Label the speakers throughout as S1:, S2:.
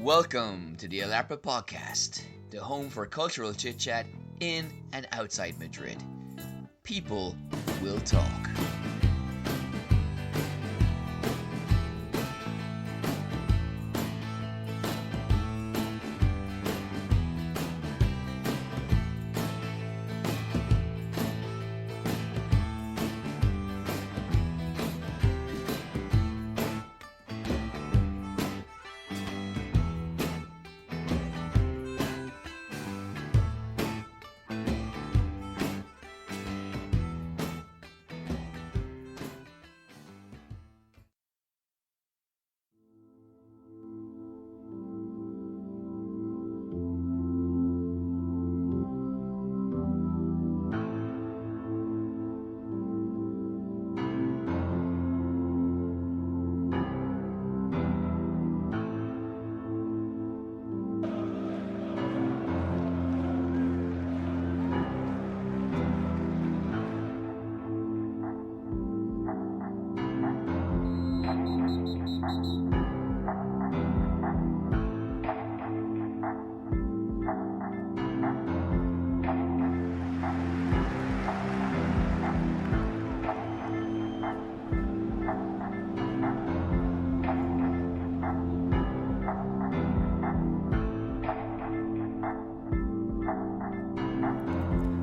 S1: Welcome to the Alarpa Podcast, the home for cultural chit-chat in and outside Madrid. People will talk.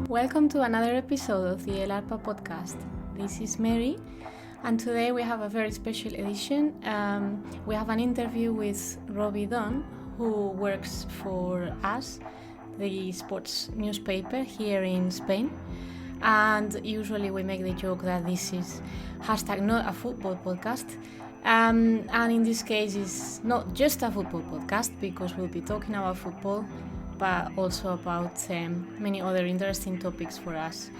S2: Welcome to another episode of the Alarpa Podcast. This is Mary, and today we have a very special edition. We have an interview with Robbie Dunne, who works for us, the sports newspaper here in Spain. And usually we make the joke that this is #not a football podcast. And in this case, it's not just a football podcast because we'll be talking about football, but also about many other interesting topics for us,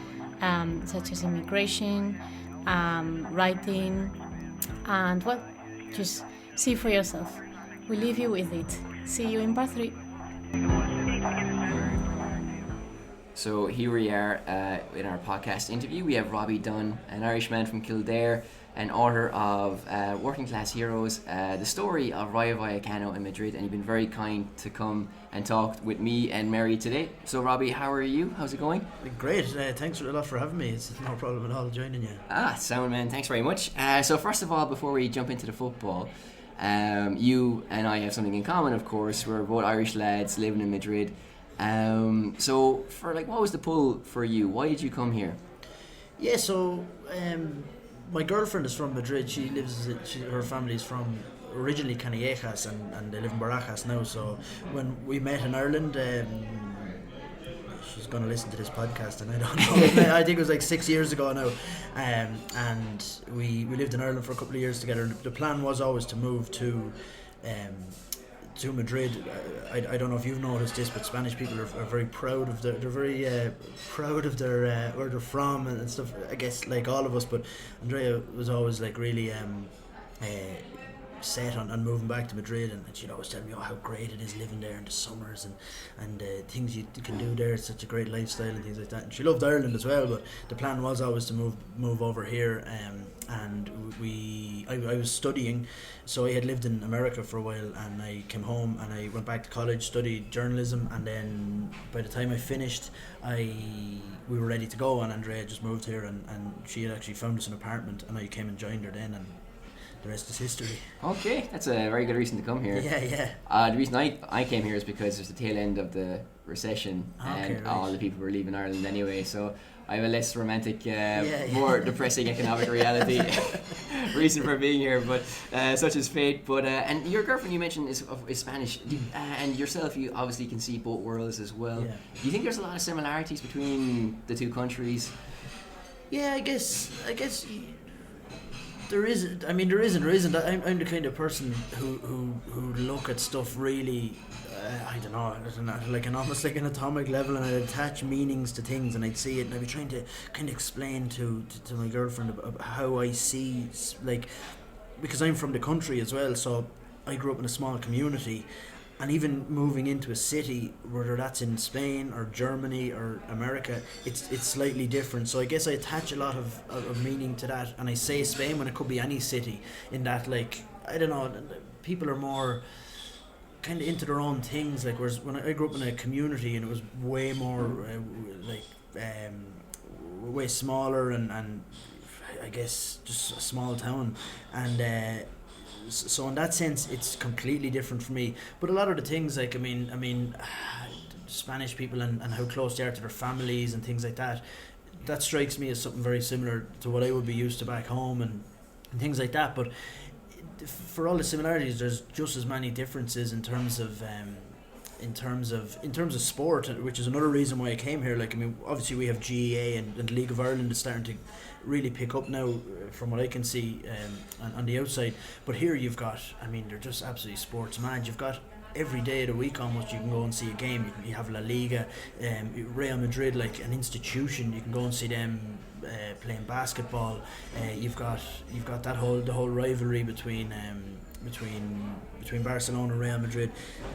S2: such as immigration, writing, and well, just see for yourself. We leave you with it. See you in part 3.
S3: So here we are in our podcast interview. We have Robbie Dunne, an Irishman from Kildare, an author of Working Class Heroes, the story of Vallekano in Madrid, and you've been very kind to come and talk with me and Mary today. So Robbie, how are you? How's it going?
S4: Great, thanks a lot for having me. It's no problem at all joining you.
S3: Sound man, thanks very much. So first of all, before we jump into the football, you and I have something in common, of course. We're both Irish lads living in Madrid. So for what was the pull for you? Why did you come here?
S4: Yeah, so my girlfriend is from Madrid. She lives. Her family's from originally Canillejas, and they live in Barajas now. So when we met in Ireland, she's going to listen to this podcast, and I don't know. I think it was like 6 years ago now, and we lived in Ireland for a couple of years together. The plan was always to move to Madrid. I don't know if you've noticed this, but Spanish people are very proud of proud of their where they're from and stuff. I guess like all of us, but Andrea was always really set on moving back to Madrid, and she'd always tell me how great it is living there in the summers and things you can do there. It's such a great lifestyle and things like that. And she loved Ireland as well, but the plan was always to move over here. And I was studying, so I had lived in America for a while, and I came home and I went back to college, studied journalism, and then by the time I finished, we were ready to go, and Andrea just moved here, and she had actually found us an apartment, and I came and joined her then, and the rest is history.
S3: Okay, that's a very good reason to come here.
S4: Yeah.
S3: The reason I came here is because it's the tail end of the recession, and
S4: right.
S3: all the people were leaving Ireland anyway, so I have a less romantic, more depressing economic reality reason for being here, but such is fate. But and your girlfriend, you mentioned, is Spanish, and yourself, you obviously can see both worlds as well.
S4: Yeah.
S3: Do you think there's a lot of similarities between the two countries?
S4: Yeah, I guess there isn't. I mean, there isn't. I'm the kind of person who look at stuff really. I don't know, almost like an atomic level, and I'd attach meanings to things, and I'd see it, and I'd be trying to kind of explain to my girlfriend about how I see, because I'm from the country as well, so I grew up in a small community, and even moving into a city, whether that's in Spain or Germany or America, it's slightly different. So I guess I attach a lot of meaning to that, and I say Spain when it could be any city, in that I don't know, people are more kind of into their own things. Like, whereas when I grew up in a community and it was way more way smaller and I guess just a small town, and so in that sense it's completely different for me. But a lot of the things, like I mean Spanish people and how close they are to their families and things like that, that strikes me as something very similar to what I would be used to back home and things like that. But for all the similarities, there's just as many differences in terms of sport, which is another reason why I came here. Like, I mean, obviously we have GEA and League of Ireland is starting to really pick up now, from what I can see on the outside. But here you've got, I mean, they're just absolutely sports mad. You've got every day of the week almost you can go and see a game. You have La Liga, Real Madrid, like an institution. You can go and see them playing basketball. You've got the whole rivalry between Barcelona and Real Madrid,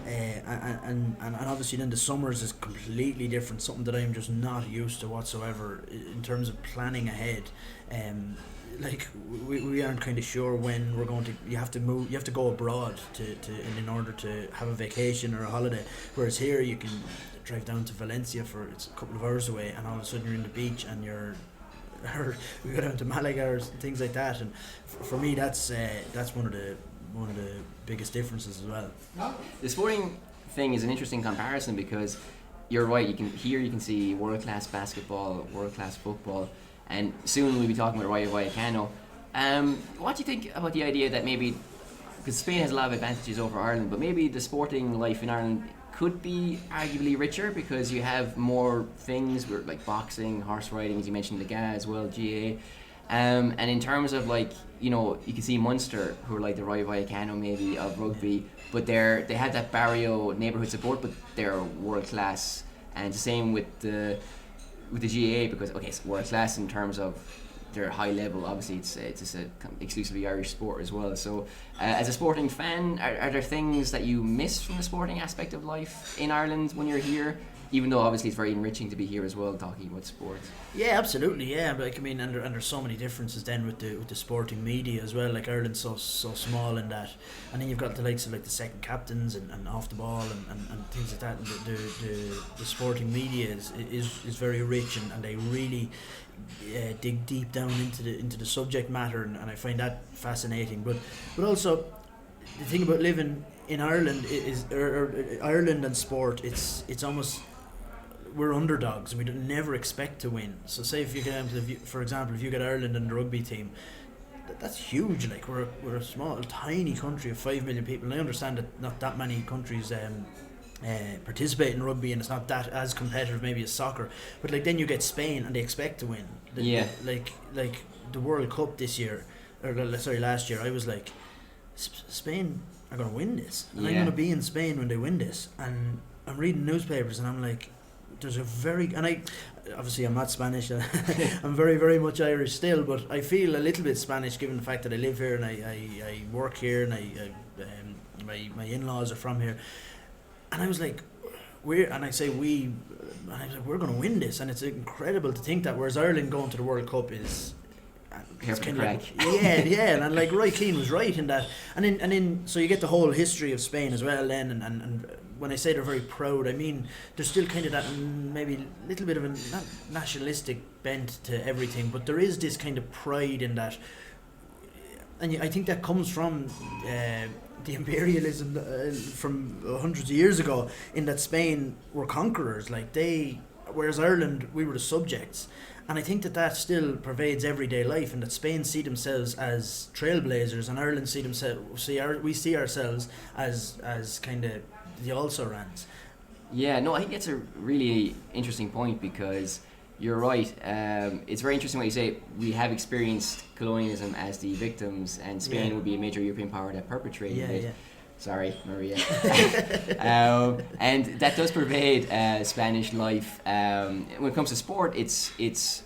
S4: and obviously then the summers is completely different, something that I'm just not used to whatsoever in terms of planning ahead. Like we aren't kind of sure when we're going to. You have to go abroad in order to have a vacation or a holiday. Whereas here you can drive down to Valencia it's a couple of hours away, and all of a sudden you're in the beach, and we go down to Malaga or things like that. And for me, that's one of the biggest differences as well.
S3: The sporting thing is an interesting comparison because you're right. You can see world-class basketball, world-class football. And soon we'll be talking about Rayo Vallecano. What do you think about the idea that maybe, because Spain has a lot of advantages over Ireland, but maybe the sporting life in Ireland could be arguably richer because you have more things like boxing, horse riding, as you mentioned, Liga as well, GA. And in terms of you can see Munster, who are like the Rayo Vallecano maybe of rugby, but they have that barrio neighbourhood support, but they're world class. And the same with the GAA, because it's world class in terms of their high level. Obviously it's just a exclusively Irish sport as well. So as a sporting fan, are there things that you miss from the sporting aspect of life in Ireland when you're here, even though obviously it's very enriching to be here as well talking about sports?
S4: Yeah, absolutely. Yeah, but I mean, and there's so many differences then with the sporting media as well. Like, Ireland's so small in that, and then you've got the likes of like the second captains and off the ball and things like that. And the sporting media is very rich, and they really dig deep down into the subject matter, and I find that fascinating. But also the thing about living in Ireland is Ireland and sport. It's almost, we're underdogs and we never expect to win. So say if you get for example, if you get Ireland and the rugby team, that's huge. Like, we're a small, tiny country of 5 million people, and I understand that not that many countries participate in rugby, and it's not that as competitive maybe as soccer. But like, then you get Spain and they expect to win. Like the World Cup this year, last year, I was like, Spain are going to win this, and I'm going to be in Spain when they win this. And I'm reading newspapers and I'm like, I'm not Spanish. I'm very, very much Irish still, but I feel a little bit Spanish given the fact that I live here and I work here, and my in-laws are from here. And I was like, we're going to win this, and it's incredible to think that. Whereas Ireland going to the World Cup is, it's kind of like, and like Roy Keane was right in that. And then so you get the whole history of Spain as well then, and when I say they're very proud, I mean there's still kind of that maybe little bit of a not nationalistic bent to everything, but there is this kind of pride in that, and I think that comes from the imperialism from hundreds of years ago, in that Spain were conquerors, whereas Ireland, we were the subjects. And I think that still pervades everyday life, and that Spain see themselves as trailblazers, and Ireland we see ourselves as kind of the also-rans.
S3: Yeah, no, I think that's a really interesting point, because you're right. It's very interesting what you say. We have experienced colonialism as the victims, and Spain would be a major European power that perpetrated it. Yeah. Sorry, Maria. And that does pervade Spanish life. When it comes to sport, it's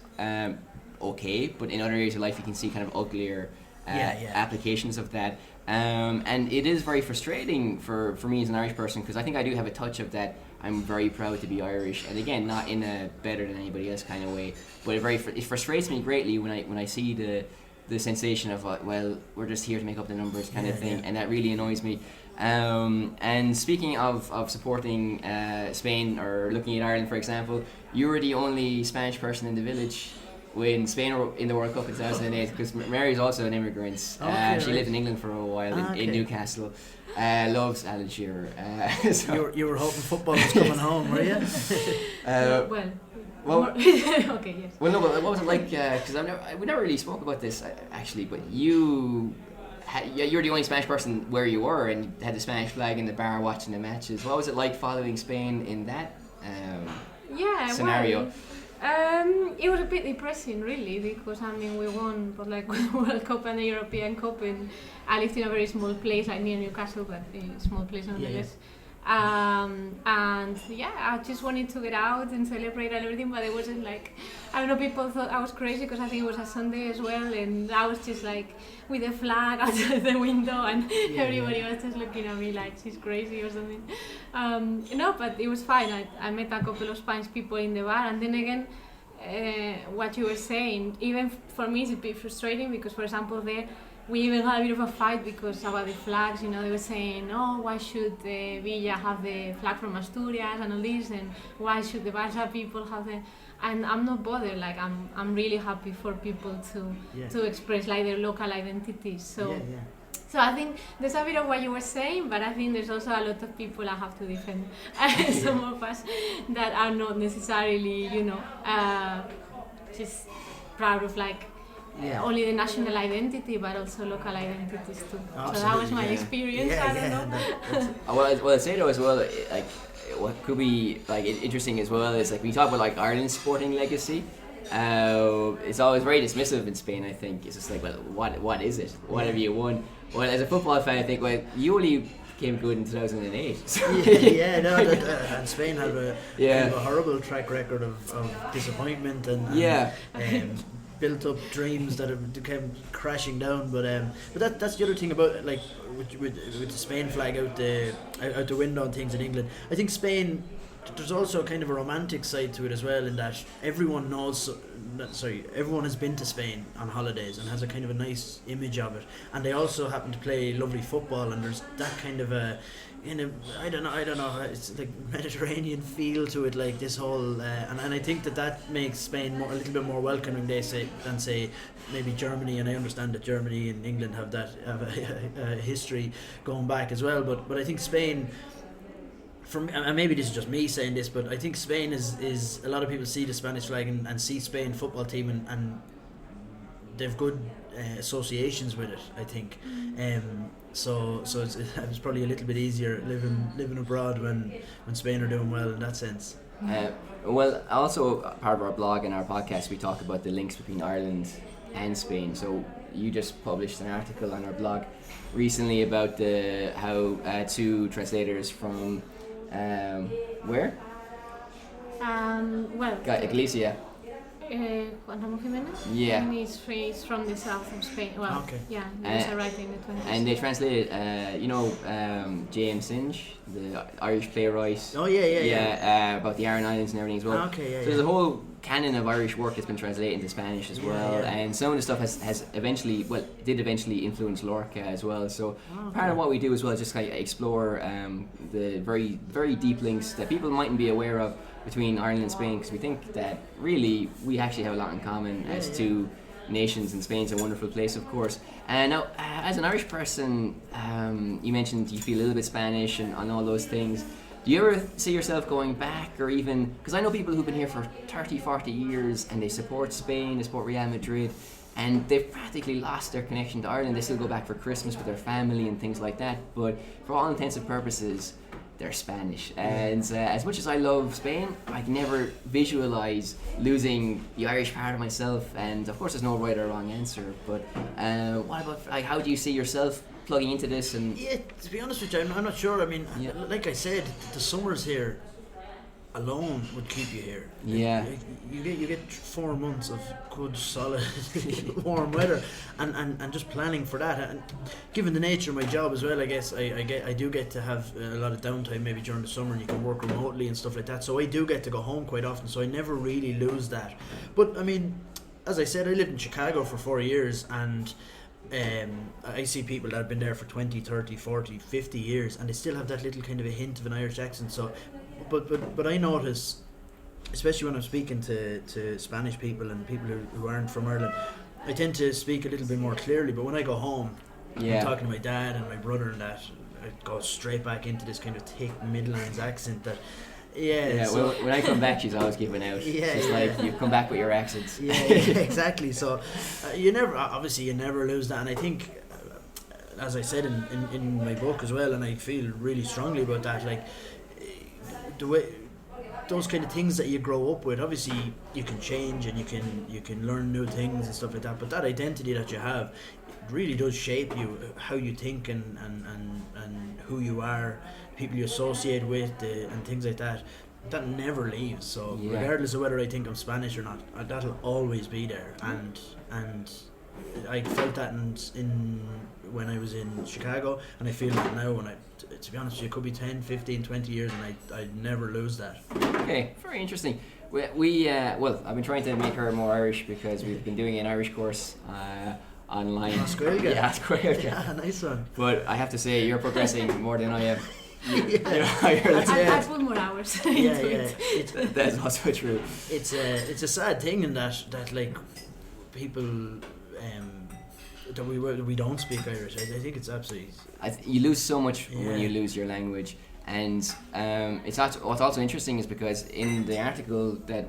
S3: okay, but in other areas of life you can see kind of uglier applications of that. And it is very frustrating for me as an Irish person, because I think I do have a touch of that. I'm very proud to be Irish, and again, not in a better than anybody else kind of way, but it frustrates me greatly when I see the sensation of well, we're just here to make up the numbers kind of thing,
S4: yeah.
S3: and that really annoys me. And speaking of supporting Spain or looking at Ireland, for example, you were the only Spanish person in the village when Spain were in the World Cup in 2008, because Mary's also an immigrant. She lived in England for a while in Newcastle. Loves Alan Shearer. So
S4: You were hoping football was coming home, were you?
S3: Well,
S2: okay, yes.
S3: well, no, but what was it like? Because we never really spoke about this actually. But you're the only Spanish person where you were, and you had the Spanish flag in the bar watching the matches. What was it like following Spain in that scenario?
S2: It was a bit depressing, really, because I mean we won both like World Cup and the European Cup, and I lived in a very small place, like near Newcastle, but a small place nonetheless. And yeah, I just wanted to get out and celebrate and everything, but it wasn't like, I don't know, people thought I was crazy because I think it was a Sunday as well, and I was just like with a flag outside the window, and everybody was just looking at me like she's crazy or something. No, but it was fine. I met a couple of Spanish people in the bar, and then again, what you were saying, even for me it's a bit frustrating because, for example, there we even had a bit of a fight because about the flags, you know, they were saying, oh, why should Villa have the flag from Asturias and all this, and why should the Barça people have the... And I'm not bothered, like I'm really happy for people to express like their local identities. So so I think there's a bit of what you were saying, but I think there's also a lot of people I have to defend. Some of us that are not necessarily, you know, just proud of like only the national identity, but also local identities too. Absolutely, so that was my experience. I don't know.
S3: Well, I'd say though as well, like what could be like interesting as well is like when you talk about like Ireland's sporting legacy. It's always very dismissive in Spain. I think it's just like, well, what is it? What have you won? Well, as a football fan, I think, well, you only came good in 2008. So
S4: And Spain had a horrible track record of disappointment and built up dreams that have came crashing down. But that's the other thing about like with the Spain flag out the window and things in England. I think Spain, there's also kind of a romantic side to it as well, in that everyone has been to Spain on holidays and has a kind of a nice image of it, and they also happen to play lovely football, and there's that kind of I don't know, it's like Mediterranean feel to it, like this whole and I think that makes Spain a little bit more welcoming than say maybe Germany, and I understand that Germany and England have a history going back as well, but I think Spain, and maybe this is just me saying this, but I think Spain is a lot of people see the Spanish flag and see Spain football team and they've good associations with it, I think. So it's probably a little bit easier living abroad when Spain are doing well in that sense.
S3: Well, also part of our blog and our podcast, we talk about the links between Ireland and Spain. So you just published an article on our blog recently about how two translators from where? Iglesia.
S2: Juan Ramón Jiménez?
S3: Yeah.
S2: And he's from the south of Spain. Well, yeah, he was arrived in the 20s.
S3: And they translated, James Singe, the Irish playwright.
S4: Oh, yeah.
S3: About the Aran Islands and everything as well.
S4: Okay,
S3: so there's a whole canon of Irish work that's been translated into Spanish as well, and some of the stuff did eventually influence Lorca as well. So part of what we do as well is just kind of explore the very, very deep links that people mightn't be aware of between Ireland and Spain, because we think that really we actually have a lot in common as two nations, and Spain's a wonderful place, of course. And now, as an Irish person, you mentioned you feel a little bit Spanish and all those things. Do you ever see yourself going back, or even, because I know people who've been here for 30, 40 years and they support Spain, they support Real Madrid, and they've practically lost their connection to Ireland. They still go back for Christmas with their family and things like that, but for all intents and purposes, they're Spanish. And as much as I love Spain, I can never visualise losing the Irish part of myself. And of course there's no right or wrong answer, but what about, like, how do you see yourself plugging into this? And
S4: to be honest with you, I'm not sure. I mean, like I said, the summers here alone would keep you here. You get 4 months of good solid warm weather, and just planning for that, and given the nature of my job as well, I guess I do get to have a lot of downtime maybe during the summer, and you can work remotely and stuff like that, so I do get to go home quite often, so I never really lose that. But I mean, as I said, I lived in Chicago for 4 years, and I see people that have been there for 20, 30, 40, 50 years, and they still have that little kind of a hint of an Irish accent. So, but I notice, especially when I'm speaking to Spanish people and people who aren't from Ireland, I tend to speak a little bit more clearly. But when I go home, I'm talking to my dad and my brother and that, I go straight back into this kind of thick Midlands accent that.
S3: So when I come back, she's always giving out. She's like, you've come back with your accents.
S4: Exactly. So you never lose that. And I think, as I said in my book as well, and I feel really strongly about that, like the way those kind of things that you grow up with, obviously you can change and you can learn new things and stuff like that, but that identity that you have, it really does shape you, how you think and who you are, people you associate with, and things like that. That never leaves. So regardless of whether I think I'm Spanish or not, that'll always be there. And I felt that in when I was in Chicago, and I feel that now when to be honest with you, it could be 10, 15, 20 years, and I'd never lose that.
S3: Okay, very interesting. We I've been trying to make her more Irish because we've been doing an Irish course online.
S4: That's great.
S3: That's great.
S4: Yeah, nice one.
S3: But I have to say, you're progressing more than I am.
S2: I put more hours into it.
S3: That's also true.
S4: It's a sad thing in that like people that we don't speak Irish. I think it's absolutely.
S3: You lose so much when you lose your language, and what's also interesting is because in the article that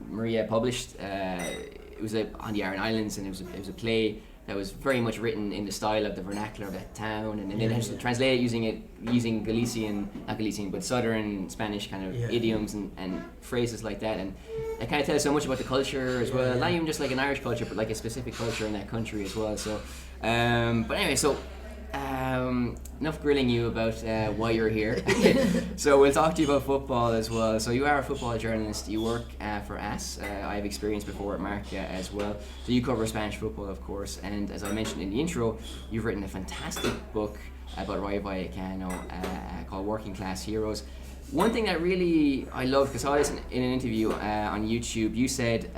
S3: Maria published, it was on the Aran Islands, and it was a play that was very much written in the style of the vernacular of that town, and then they translated using not Galician, but Southern Spanish kind of idioms and phrases like that, and it kind of tells so much about the culture as well. Not even just like an Irish culture, but like a specific culture in that country as well. So, but anyway, so enough grilling you about why you're here. So we'll talk to you about football as well. So you are a football journalist. You work for AS. I have experience before at Marca as well. So you cover Spanish football, of course. And as I mentioned in the intro, you've written a fantastic book about Rayo Vallecano called Working Class Heroes. One thing that really I love, because I saw this in an interview on YouTube, you said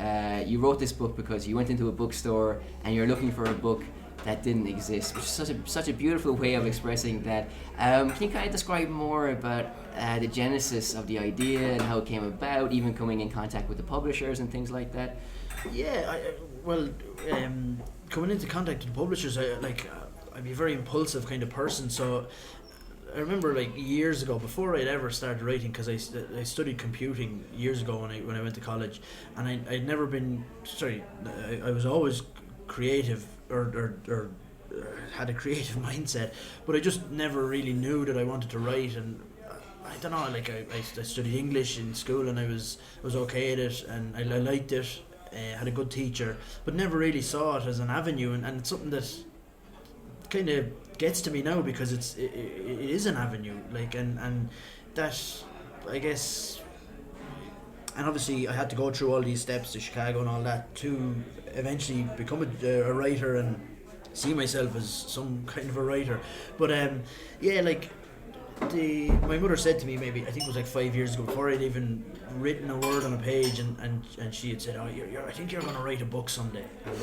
S3: you wrote this book because you went into a bookstore and you're looking for a book that didn't exist, which is such a beautiful way of expressing that. Can you kind of describe more about the genesis of the idea and how it came about, even coming in contact with the publishers and things like that?
S4: Yeah, coming into contact with the publishers, I'd be a very impulsive kind of person. So I remember like years ago, before I'd ever started writing, because I studied computing years ago when I went to college, and I'd never been I was always creative or had a creative mindset, but I just never really knew that I wanted to write. And I don't know, like I studied English in school, and I was okay at it, and I liked it, had a good teacher, but never really saw it as an avenue, and it's something that kind of gets to me now, because it is an avenue, like, and that, I guess. And obviously I had to go through all these steps to Chicago and all that to eventually become a writer and see myself as some kind of a writer. But my mother said to me, maybe I think it was like 5 years ago, before I'd even written a word on a page, and she had said, I think you're going to write a book someday. And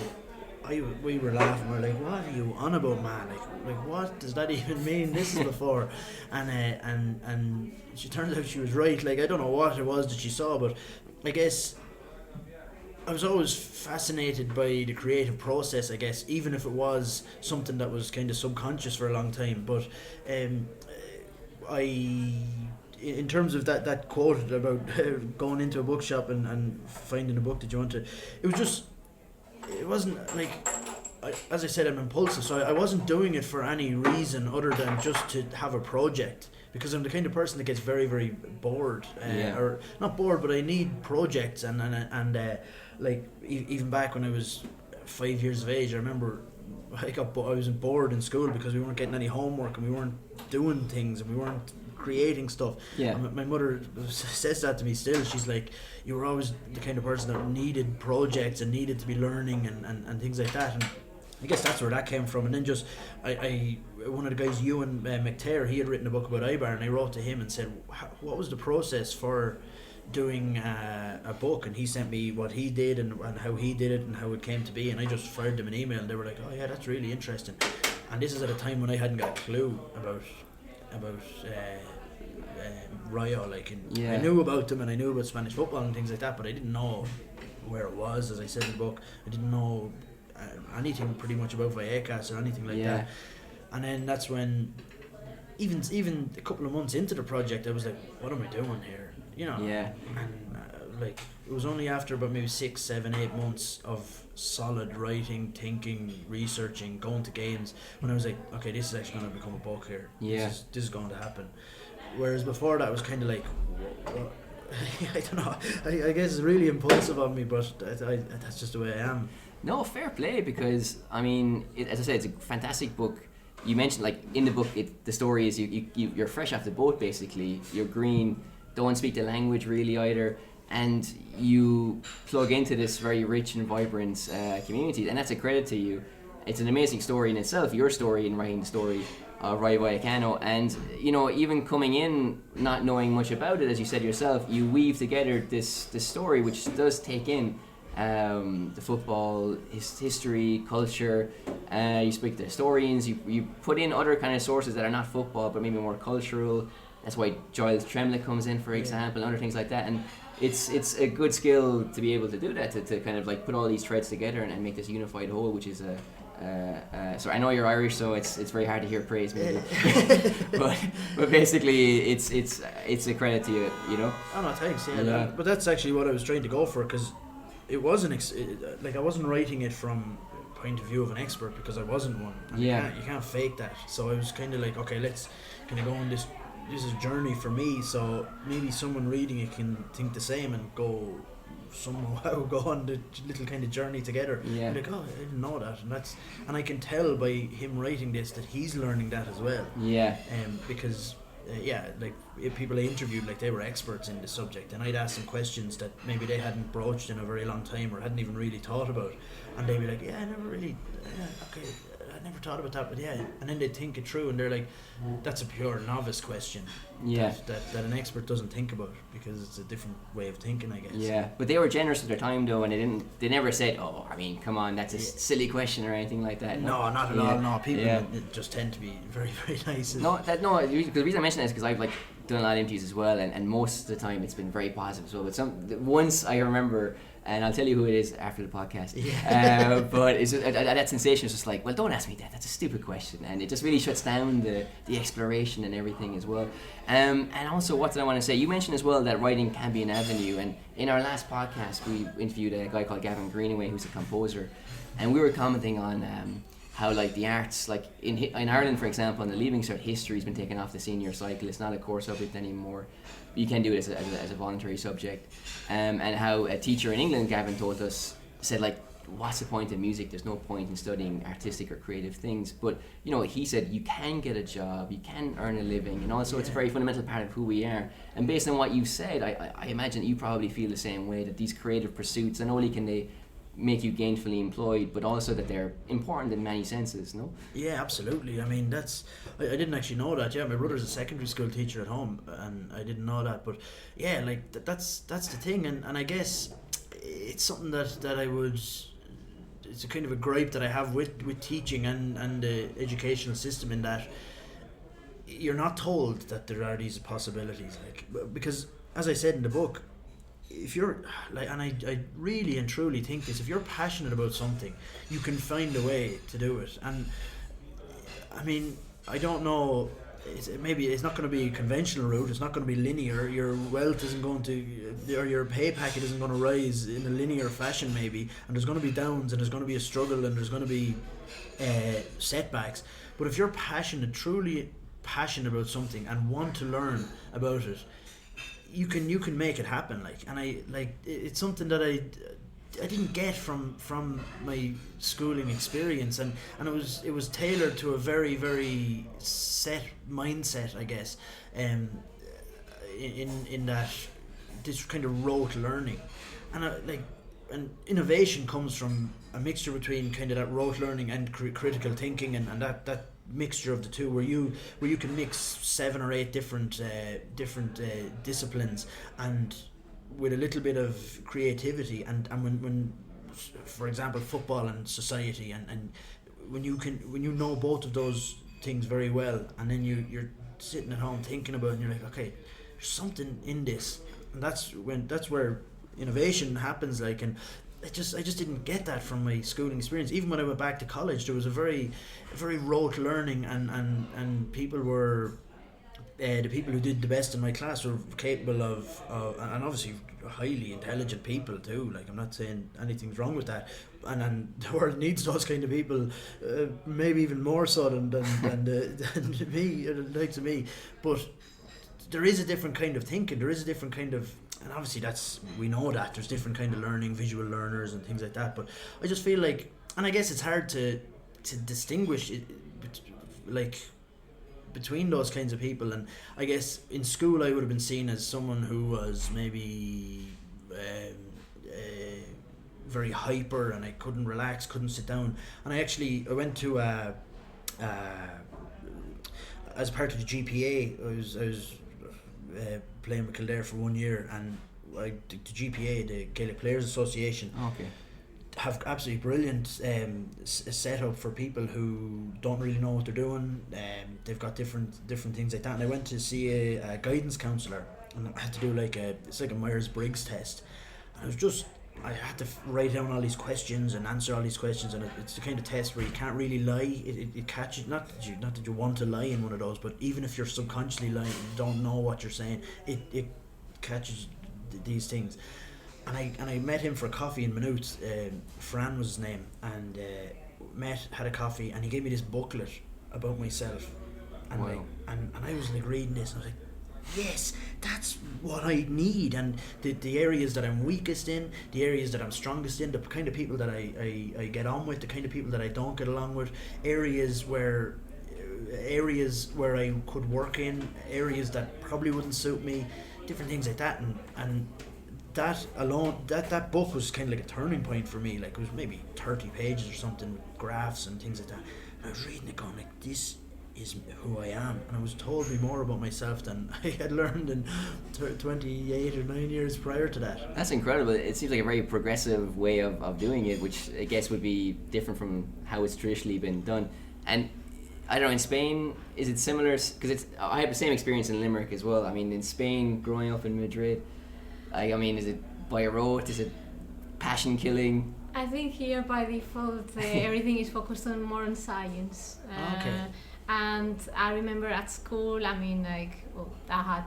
S4: we were laughing. We were like, what are you on about, man? Like what does that even mean? This is before. And she turned out she was right. Like, I don't know what it was that she saw, but I guess I was always fascinated by the creative process, I guess, even if it was something that was kind of subconscious for a long time. But in terms of that quote about going into a bookshop and finding a book that you wanted, it wasn't like, as I said, I'm impulsive, so I wasn't doing it for any reason other than just to have a project, because I'm the kind of person that gets very, very bored, or not bored, but I need projects, and like even back when I was 5 years of age, I remember I was bored in school because we weren't getting any homework and we weren't doing things and we weren't creating stuff. And my mother says that to me still. She's like, you were always the kind of person that needed projects and needed to be learning and things like that. And I guess that's where that came from. And then just I one of the guys, Ewan McTair, he had written a book about Ibar, and I wrote to him and said, what was the process for doing a book, and he sent me what he did and how he did it and how it came to be, and I just fired them an email, and they were like, oh yeah, that's really interesting. And this is at a time when I hadn't got a clue about Rayo, like, I knew about them and I knew about Spanish football and things like that, but I didn't know where it was, as I said in the book. I didn't know anything pretty much about Vallecas or anything like that. And then that's when, even a couple of months into the project, I was like, what am I doing here? You know?
S3: Yeah.
S4: And like, it was only after about maybe 6, 7, 8 months of solid writing, thinking, researching, going to games, when I was like, okay, this is actually going to become a book here.
S3: Yeah.
S4: This is going to happen. Whereas before that, I was kind of like, what? I don't know. I guess it's really impulsive of me, but that's just the way I am.
S3: No, fair play, because I mean, as I said, it's a fantastic book. You mentioned, like, in the book, the story is you're fresh off the boat, basically. You're green, don't speak the language really either, and you plug into this very rich and vibrant community, and that's a credit to you. It's an amazing story in itself, your story in writing the story of Rayo Vallekano, and even coming in not knowing much about it, as you said yourself, you weave together this story which does take in the football, history, culture. You speak to historians, you put in other kind of sources that are not football but maybe more cultural. That's why Giles Tremlett comes in, for example, and other things like that. And it's a good skill to be able to do that, to kind of like put all these threads together and make this unified whole, which is so I know you're Irish, so it's very hard to hear praise, maybe. but basically it's a credit to you, you know.
S4: Oh no, thanks. Yeah. But that's actually what I was trying to go for, because it wasn't like I wasn't writing it from the point of view of an expert, because I wasn't one. And you can't fake that. So I was kind of like, okay, let's kind of go on this is a journey for me, so maybe someone reading it can think the same and go somehow go on the little kind of journey together.
S3: Yeah.
S4: Like, oh, I didn't know that, and I can tell by him writing this that he's learning that as well.
S3: Yeah.
S4: Because like people I interviewed, like, they were experts in the subject, and I'd ask them questions that maybe they hadn't broached in a very long time or hadn't even really thought about, and they'd be like, I never thought about that, but and then they think it through, and they're like, that's a pure novice question that an expert doesn't think about, because it's a different way of thinking, I guess.
S3: Yeah, but they were generous with their time though, and they never said, oh, I mean, come on, that's a silly question or anything like that.
S4: No, not at all. No, people just tend to be very, very nice.
S3: Because the reason I mention that is because I've done a lot of interviews as well, and most of the time it's been very positive as well. But once I remember, and I'll tell you who it is after the podcast. Yeah. But it's that sensation is just like, well, don't ask me that. That's a stupid question, and it just really shuts down the exploration and everything as well. And also, what did I want to say? You mentioned as well that writing can be an avenue, and in our last podcast, we interviewed a guy called Gavin Greenaway, who's a composer, and we were commenting on how the arts, in Ireland, for example, in the Leaving Cert, history has been taken off the senior cycle. It's not a core subject anymore. You can do it as a voluntary subject. And how a teacher in England, Gavin told us, said, what's the point in music? There's no point in studying artistic or creative things. But, he said you can get a job, you can earn a living, so it's a very fundamental part of who we are. And based on what you said, I imagine you probably feel the same way, that these creative pursuits, not only can they make you gainfully employed, but also that they're important in many senses, no?
S4: Yeah, absolutely. I mean, I didn't actually know that. Yeah, my brother's a secondary school teacher at home, and I didn't know that. But yeah, that's the thing, and I guess it's something that I would. It's a kind of a gripe that I have with teaching and the educational system, in that you're not told that there are these possibilities, because, as I said in the book, if you're and I really and truly think this, if you're passionate about something, you can find a way to do it. And I mean, I don't know, maybe it's not going to be a conventional route, it's not going to be linear, your wealth isn't going to, or your pay packet isn't going to rise in a linear fashion maybe, and there's going to be downs, and there's going to be a struggle, and there's going to be setbacks. But if you're truly passionate about something and want to learn about it, you can make it happen. It's something that I didn't get from my schooling experience, and it was tailored to a very, very set mindset, I guess, in that this kind of rote learning, and innovation comes from a mixture between kind of that rote learning and critical thinking, and that mixture of the two, where you can mix 7 or 8 different disciplines and with a little bit of creativity, and when for example, football and society, and when you know both of those things very well, and then you're sitting at home thinking about it, and you're like, okay, there's something in this, and that's where innovation happens. Like, and I just didn't get that from my schooling experience. Even when I went back to college, there was a very rote learning, and people were the people who did the best in my class were capable of and obviously highly intelligent people too. Like, I'm not saying anything's wrong with that, and the world needs those kind of people, maybe even more so than me, the likes of me. But there is a different kind of thinking. There is a different kind of, and obviously we know that there's different kind of learning, visual learners and things like that. But I just feel like, and I guess it's hard to distinguish it, like, between those kinds of people. And I guess in school I would have been seen as someone who was maybe very hyper, and I couldn't relax, couldn't sit down. And I went to as part of the GPA, I was playing with Kildare for 1 year, and the GPA, the Gaelic Players Association, have absolutely brilliant setup for people who don't really know what they're doing. They've got different things like that. And I went to see a guidance counsellor, and I had to do it's like a Myers-Briggs test. And I had to write down all these questions and answer all these questions, and it's the kind of test where you can't really lie. It catches, not that you want to lie in one of those, but even if you're subconsciously lying, you don't know what you're saying, it catches these things. And I met him for a coffee in Maynooth. Fran was his name, and had a coffee, and he gave me this booklet about myself, and
S3: wow.
S4: and I was like reading this, and I was like, yes, that's what I need. And the areas that I'm weakest in, the areas that I'm strongest in, the kind of people that I get on with, the kind of people that I don't get along with, areas where I could work in, areas that probably wouldn't suit me, different things like that. And that alone, that book was kind of like a turning point for me. Like, it was maybe 30 pages or something with graphs and things like that. And I was reading it going like, this is who I am, and it was told me more about myself than I had learned in 28 or 9 years prior to that.
S3: That's incredible. It seems like a very progressive way of doing it, which I guess would be different from how it's traditionally been done. And I don't know, in Spain, is it similar? Because I had the same experience in Limerick as well. I mean, in Spain, growing up in Madrid, I mean, is it by rote? Is it passion killing?
S2: I think here by default everything is focused more on science.
S4: Okay.
S2: And I remember at school, I mean, I had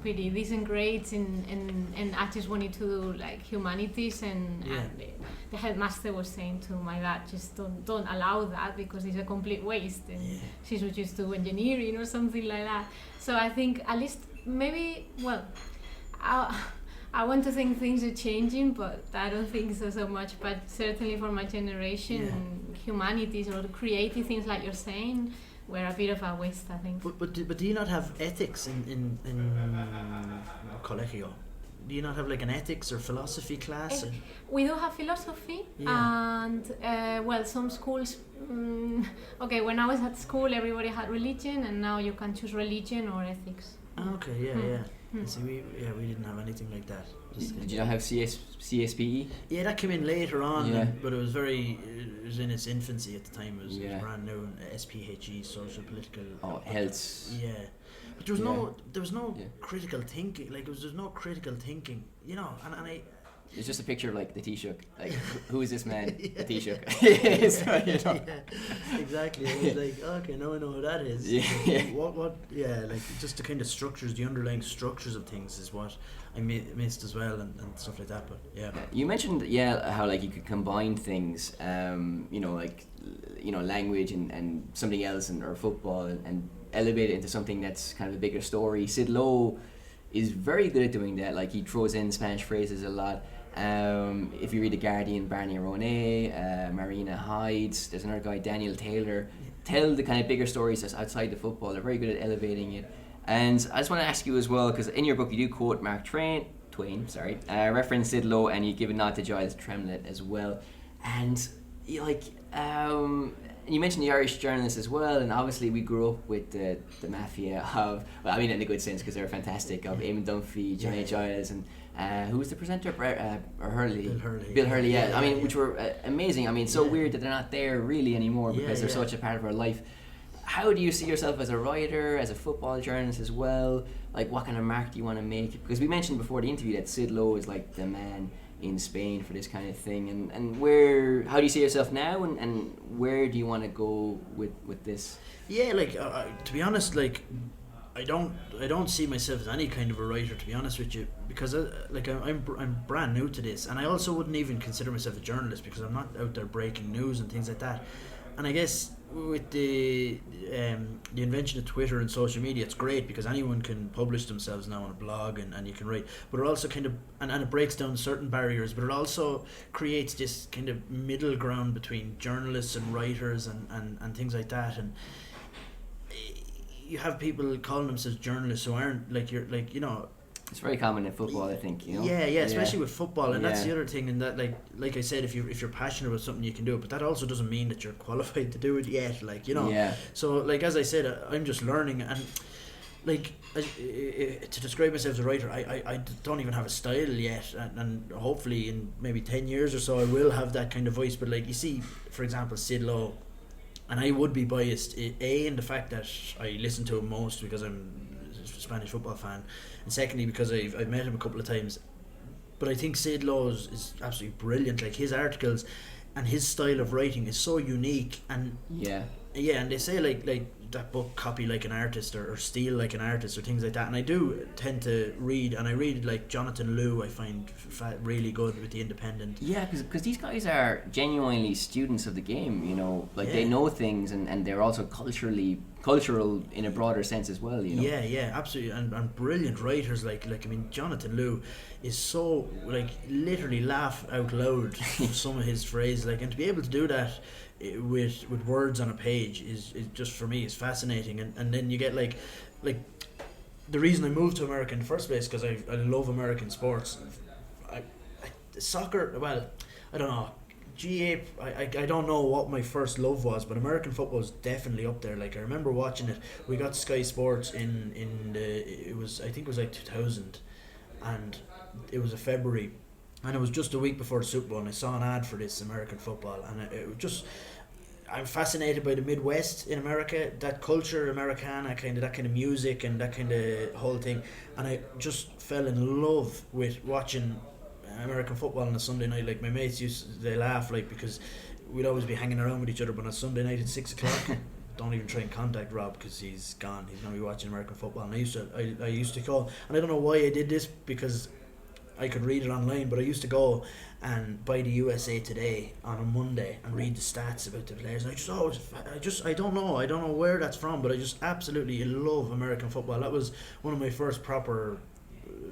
S2: pretty decent grades and I just wanted to do like humanities, and the headmaster was saying to my dad, just don't allow that, because it's a complete waste, and she should just do engineering or something like that. So I think at least maybe, well, I want to think things are changing, but I don't think so much. But certainly for my generation, humanities or creative things like you're saying were a bit of a waste, I think.
S4: But do you not have ethics in Colegio? Do you not have like an ethics or philosophy class?
S2: We do have philosophy, and well, some schools. Okay, when I was at school, everybody had religion, and now you can choose religion or ethics.
S4: Okay, yeah. See, we didn't have anything like that.
S3: Did you not have CSPE?
S4: Yeah, that came in later on, but it was in its infancy at the time. It was brand new. SPHE, social political.
S3: Oh, health.
S4: Yeah, but there was no critical thinking. Like, there's no critical thinking, you know. And I.
S3: It's just a picture of like the Taoiseach. Like, who is this man? The Taoiseach.
S4: Exactly. I was like, okay, now I know what that is. What? Yeah, like just the kind of structures, the underlying structures of things is what I missed as well, and stuff like that. But
S3: you mentioned how like you could combine things, language and something else, or football, and elevate it into something that's kind of a bigger story. Sid Lowe is very good at doing that. Like, he throws in Spanish phrases a lot. If you read The Guardian, Barney Ronay, Marina Hydes, there's another guy, Daniel Taylor, tell the kind of bigger stories that's outside the football. They're very good at elevating it. And I just want to ask you as well, because in your book you do quote Mark Twain, reference Sid Lowe, and you give a nod to Giles Tremlett as well. And you mentioned the Irish journalists as well, and obviously we grew up with the mafia of, well, I mean in a good sense, because they were fantastic, of Eamon Dunphy, Johnny Giles, and Who was the presenter? Hurley.
S4: Bill Hurley.
S3: Yeah. I mean, which were amazing. I mean, so weird that they're not there really anymore because they're such a part of our life. How do you see yourself as a writer, as a football journalist as well? Like, what kind of mark do you want to make? Because we mentioned before the interview that Sid Lowe is like the man in Spain for this kind of thing. And how do you see yourself now? And where do you want to go with this?
S4: Yeah, like to be honest, like I don't see myself as any kind of a writer, to be honest with you, because I'm brand new to this, and I also wouldn't even consider myself a journalist because I'm not out there breaking news and things like that. And I guess with the invention of Twitter and social media, it's great because anyone can publish themselves now on a blog and you can write, but it also kind of and it breaks down certain barriers, but it also creates this kind of middle ground between journalists and writers and things like that. And you have people calling themselves journalists who aren't
S3: it's very common in football, I think, you know.
S4: Yeah, especially with football, and that's the other thing. And that, like I said, if you're passionate about something, you can do it, but that also doesn't mean that you're qualified to do it yet. Like, you know. Yeah. So, like as I said, I'm just learning, and like to describe myself as a writer, I don't even have a style yet, and hopefully in maybe 10 years or so, I will have that kind of voice. But like you see, for example, Sid Lowe. And I would be biased, in the fact that I listen to him most because I'm a Spanish football fan, and secondly because I've met him a couple of times. But I think Sid Lowe is absolutely brilliant. Like, his articles and his style of writing is so unique, and and they say like that book, copy like an artist or steal like an artist or things like that. And I do tend to read, and I read like Jonathan Liu. I find really good with the Independent.
S3: Yeah, because these guys are genuinely students of the game. You know, like they know things, and they're also cultural in a broader sense as well. You know.
S4: Yeah, absolutely, and brilliant writers. Like I mean, Jonathan Liu is so like literally laugh out loud some of his phrases. Like, and to be able to do that with words on a page is just, for me, is fascinating. And then you get like the reason I moved to America in the first place, because I love American sports. Soccer, well, I don't know, GA, I don't know what my first love was, but American football is definitely up there. Like, I remember watching it. We got Sky Sports in I think it was like 2000, and it was a February, and it was just a week before the Super Bowl, and I saw an ad for this American football, and it just, I'm fascinated by the Midwest in America, that culture, Americana, that kind of music and that kind of whole thing, and I just fell in love with watching American football on a Sunday night. Like, my mates they laugh, like, because we'd always be hanging around with each other, but on a Sunday night at 6 o'clock, don't even try and contact Rob because he's gone. He's going to be watching American football, and I used to call, and I don't know why I did this because I could read it online, but I used to go and buy the USA Today on a Monday and read the stats about the players. And I don't know where that's from, but I just absolutely love American football. That was one of my first proper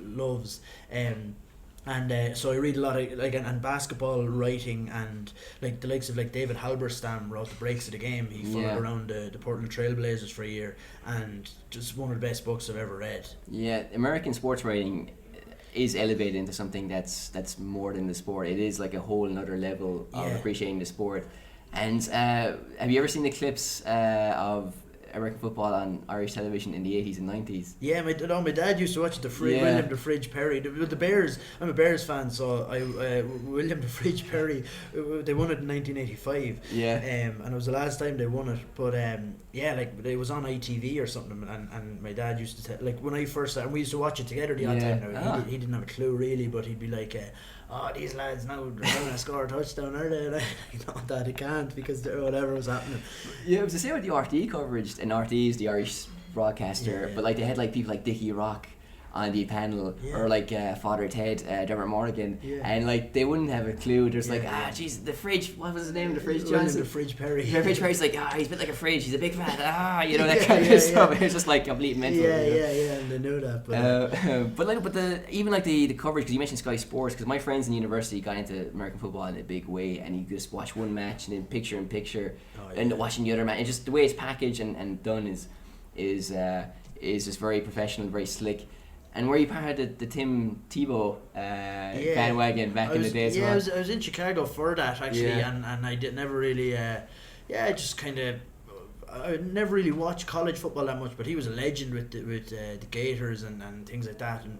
S4: loves. So I read a lot of and basketball writing, and like the likes of like David Halberstam wrote the breaks of the game. He followed around the Portland Trail Blazers for a year, and just one of the best books I've ever read. Yeah, American sports writing is elevated into something that's more than the sport. It is like a whole other level of appreciating the sport. And have you ever seen the clips of American football on Irish television in the 80s and 90s? Yeah, my dad used to watch William the Fridge Perry. The Bears, I'm a Bears fan, so William the Fridge Perry, they won it in 1985. Yeah. And it was the last time they won it. But like it was on ITV or something, and my dad used to like when I first started, we used to watch it together the odd time. Now, he didn't have a clue really, but he'd be like, these lads now are going to score a touchdown, are they? And that he can't because whatever was happening. Yeah, it was the same with the RTE coverage, and RTE is the Irish broadcaster, but like they had like people like Dickie Rock on the panel, or like Father Ted, Dermot Morgan, and like they wouldn't have a clue. There's like, jeez, the Fridge, what was his name? The Fridge Johnson? The Fridge Perry. The Fridge Perry's like, he's a bit like a fridge, he's a big fan, that kind of stuff. It was just like complete mental. And they knew that. But even the coverage, because you mentioned Sky Sports, because my friends in university got into American football in a big way, and you just watch one match and then picture in picture, and watching the other match, and just the way it's packaged and done is just very professional, very slick. And were you part of the Tim Tebow bandwagon back in the days? Yeah, I was in Chicago for that actually, and I never really. I just kind of. I never really watched college football that much, but he was a legend with the Gators and things like that. And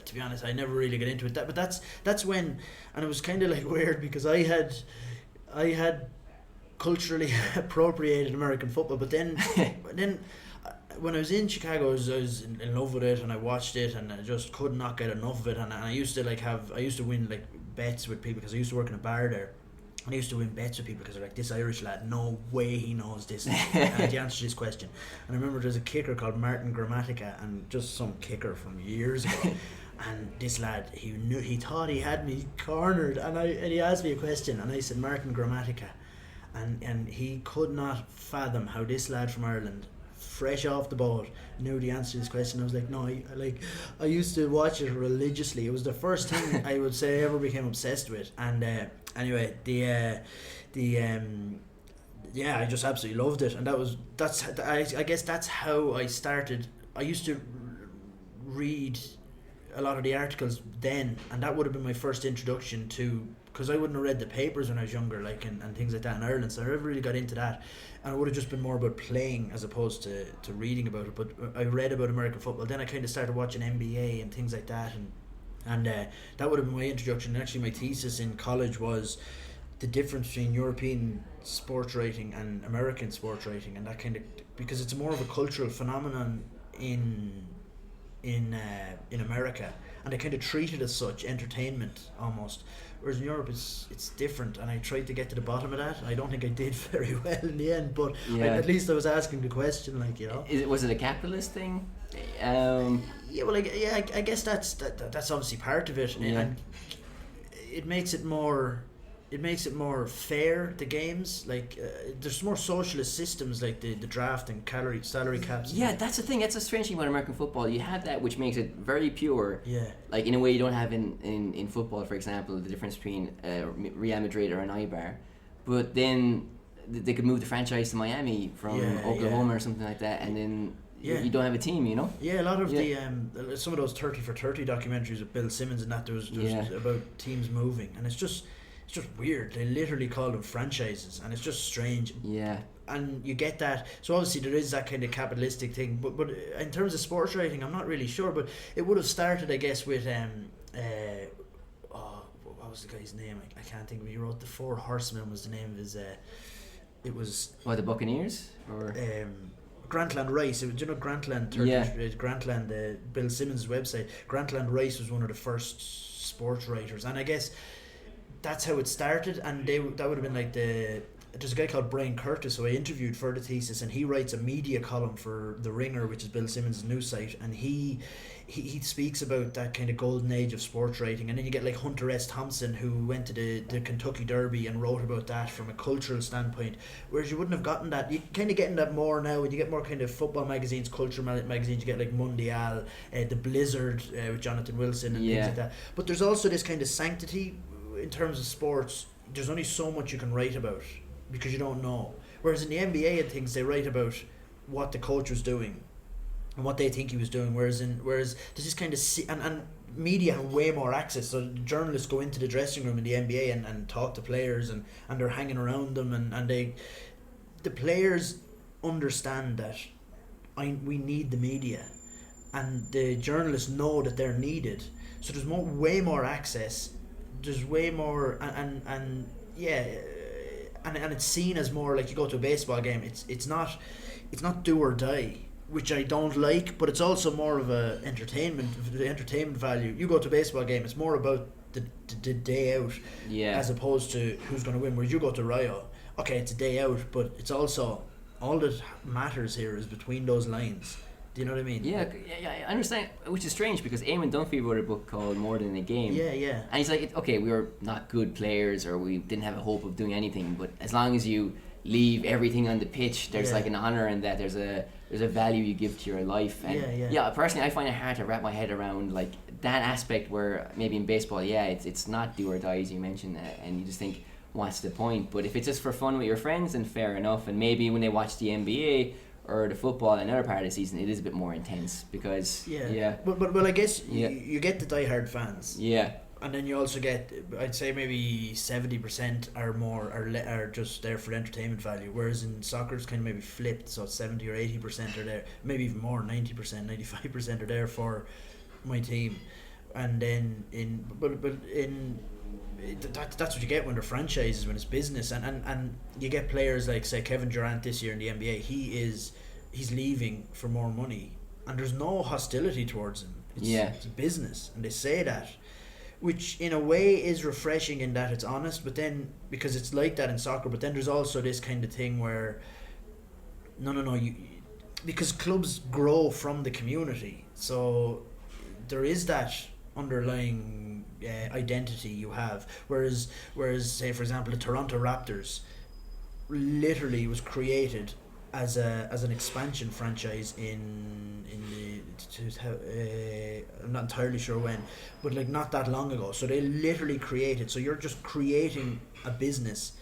S4: to be honest, I never really got into it. But that's when, and it was kind of like weird because I had culturally appropriated American football, but then when I was in Chicago, I was in love with it, and I watched it, and I just could not get enough of it. And I used to win like bets with people because I used to work in a bar there. And I used to win bets with people because they're like, this Irish lad, no way he knows this. And the answer to this question. And I remember there's a kicker called Martin Grammatica, and just some kicker from years ago. And this lad, he thought he had me cornered, and he asked me a question, and I said Martin Grammatica, and he could not fathom how this lad from Ireland, fresh off the boat, knew the answer to this question. I was like, no, I used to watch it religiously. It was the first thing I would say I ever became obsessed with. And anyway, I just absolutely loved it, and I guess that's how I started. I used to read a lot of the articles then, and that would have been my first introduction to, because I wouldn't have read the papers when I was younger, like and things like that in Ireland, so I never really got into that, and it would have just been more about playing as opposed to reading about it. But I read about American football, then I kind of started watching NBA and things like that, and that would have been my introduction. And actually my thesis in college was the difference between European sports writing and American sports writing, and that kind of, because it's more of a cultural phenomenon in America, and they kind of treat it as such, entertainment almost, whereas in Europe it's different. And I tried to get to the bottom of that. I don't think I did very well in the end, but at least I was asking the question, like, you know.
S3: Was it a capitalist thing?
S4: I guess that's obviously part of it, and it makes it more fair, the games. Like there's more socialist systems, like the draft and salary caps.
S3: Yeah, that's the thing. That's a strange thing about American football. You have that, which makes it very pure.
S4: Yeah.
S3: Like in a way you don't have in football, for example, the difference between Real Madrid or an Ibar. But then they could move the franchise to Miami from Oklahoma or something like that, and then you don't have a team, you know?
S4: Yeah, a lot of the some of those 30 for 30 documentaries with Bill Simmons and that, there was about teams moving, and it's just weird. They literally call them franchises, and it's just strange.
S3: Yeah.
S4: And you get that. So obviously there is that kind of capitalistic thing. But in terms of sports writing, I'm not really sure. But it would have started, I guess, with what was the guy's name? I can't think of it. He wrote The Four Horsemen was the name of his. It was.
S3: The Buccaneers or.
S4: Grantland Rice. It was, Grantland. Grantland. Bill Simmons' website. Grantland Rice was one of the first sports writers, and I guess that's how it started. And that would have been like there's a guy called Brian Curtis who I interviewed for the thesis, and he writes a media column for The Ringer, which is Bill Simmons' news site, and he speaks about that kind of golden age of sports writing. And then you get like Hunter S. Thompson, who went to the Kentucky Derby and wrote about that from a cultural standpoint, whereas you wouldn't have gotten that. You kind of getting that more now, and you get more kind of football magazines, culture magazines. You get like Mundial, the Blizzard with Jonathan Wilson and things like that. But there's also this kind of sanctity in terms of sports. There's only so much you can write about because you don't know. Whereas in the NBA and things, they write about what the coach was doing and what they think he was doing. Whereas there's this kind of and media have way more access. So journalists go into the dressing room in the NBA and talk to players, and they're hanging around them, and the players understand that we need the media, and the journalists know that they're needed. So there's way more access. There's way more and it's seen as more like, you go to a baseball game, it's not do or die, which I don't like, but it's also more of the entertainment value. You go to a baseball game, it's more about the day out, as opposed to who's going to win. Whereas you go to Rio, okay, it's a day out, but it's also, all that matters here is between those lines. Do you know what I mean?
S3: Yeah, I understand, which is strange because Eamon Dunphy wrote a book called More Than a Game.
S4: Yeah.
S3: And he's like, okay, we were not good players, or we didn't have a hope of doing anything, but as long as you leave everything on the pitch, there's like an honour in that. There's a value you give to your life. And personally, I find it hard to wrap my head around like that aspect, where maybe in baseball, it's not do or die, as you mentioned, and you just think, what's the point? But if it's just for fun with your friends, then fair enough. And maybe when they watch the NBA or the football in another part of the season, it is a bit more intense because
S4: But I guess you get the diehard fans.
S3: Yeah.
S4: And then you also get, I'd say maybe 70% are just there for entertainment value, whereas in soccer it's kind of maybe flipped, so 70 or 80% are there, maybe even more, 90%, 95% are there for my team. And then that's what you get when they're franchises, when it's business, and you get players like, say, Kevin Durant this year in the NBA. He's leaving for more money, and there's no hostility towards him. It's a business, and they say that, which in a way is refreshing in that it's honest, but then, because it's like that in soccer, but then there's also this kind of thing where because clubs grow from the community, so there is that underlying identity you have, whereas say, for example, the Toronto Raptors literally was created as an expansion franchise in I'm not entirely sure when, but like not that long ago. So they literally created. So you're just creating a business,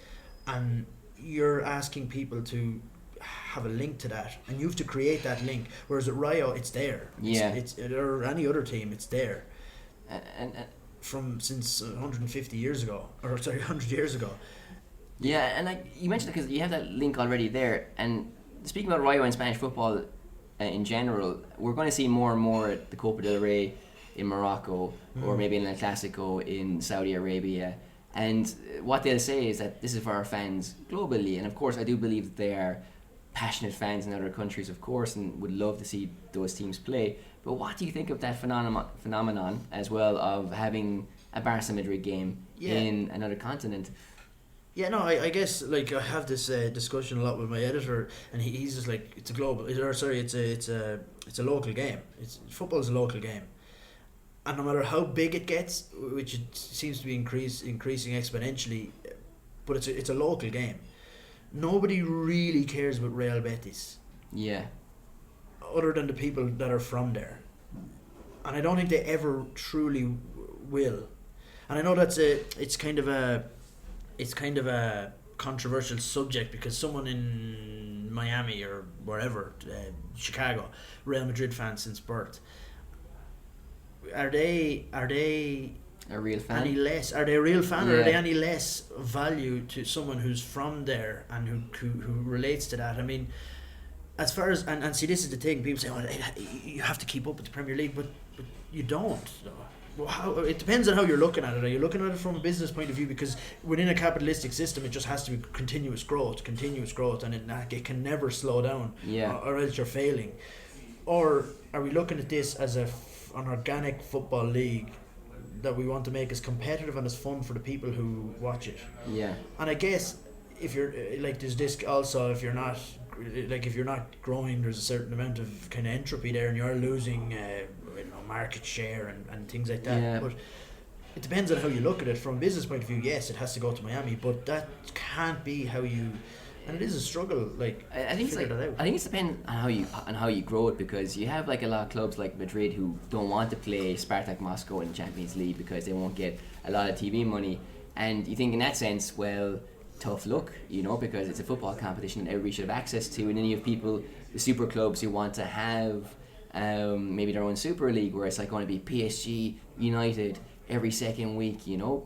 S4: and you're asking people to have a link to that, and you have to create that link. Whereas at Rio, it's there. It's or any other team, it's there.
S3: And
S4: from since 150 years ago, or sorry, 100 years ago.
S3: Yeah, and like you mentioned, because you have that link already there. And speaking about Rayo and Spanish football in general, we're going to see more and more at the Copa del Rey in Morocco, or maybe in El Clasico in Saudi Arabia. And what they'll say is that this is for our fans globally. And of course, I do believe that they are passionate fans in other countries, of course, and would love to see those teams play. But what do you think of that phenomenon as well, of having a Barca Madrid game in another continent?
S4: Yeah, no, I guess, like, I have this discussion a lot with my editor, and he's just like, it's a global, it's a local game. Football is a local game, and no matter how big it gets, which it seems to be increasing exponentially, but it's a local game. Nobody really cares about Real Betis. Yeah. Other than the people that are from there, and I don't think they ever truly will. And I know it's kind of a controversial subject, because someone in Miami or wherever, Chicago, Real Madrid fans since birth, are they
S3: a real fan?
S4: Any less? Are they a real fan, or are they any less value to someone who's from there and who relates to that? I mean, as far as and see, this is the thing. People say, "Oh, you have to keep up with the Premier League," but you don't. Well, it depends on how you're looking at it. Are you looking at it from a business point of view? Because within a capitalistic system, it just has to be continuous growth, and it can never slow down, or else you're failing. Or are we looking at this as an organic football league that we want to make as competitive and as fun for the people who watch it? Yeah. And I guess if you're like, there's this also, if you're not growing, there's a certain amount of kind of entropy there, and you're losing market share and things like that. Yeah. But it depends on how you look at it. From a business point of view, yes, it has to go to Miami, but that can't be how you. And it is a struggle. Like, I think it
S3: depends on how you grow it, because you have like a lot of clubs like Madrid who don't want to play Spartak Moscow in the Champions League because they won't get a lot of TV money. And you think in that sense, well, tough luck, because it's a football competition and everybody should have access to. And then you have people, the super clubs, who want to have maybe their own Super League, where it's like going to be PSG, United every second week,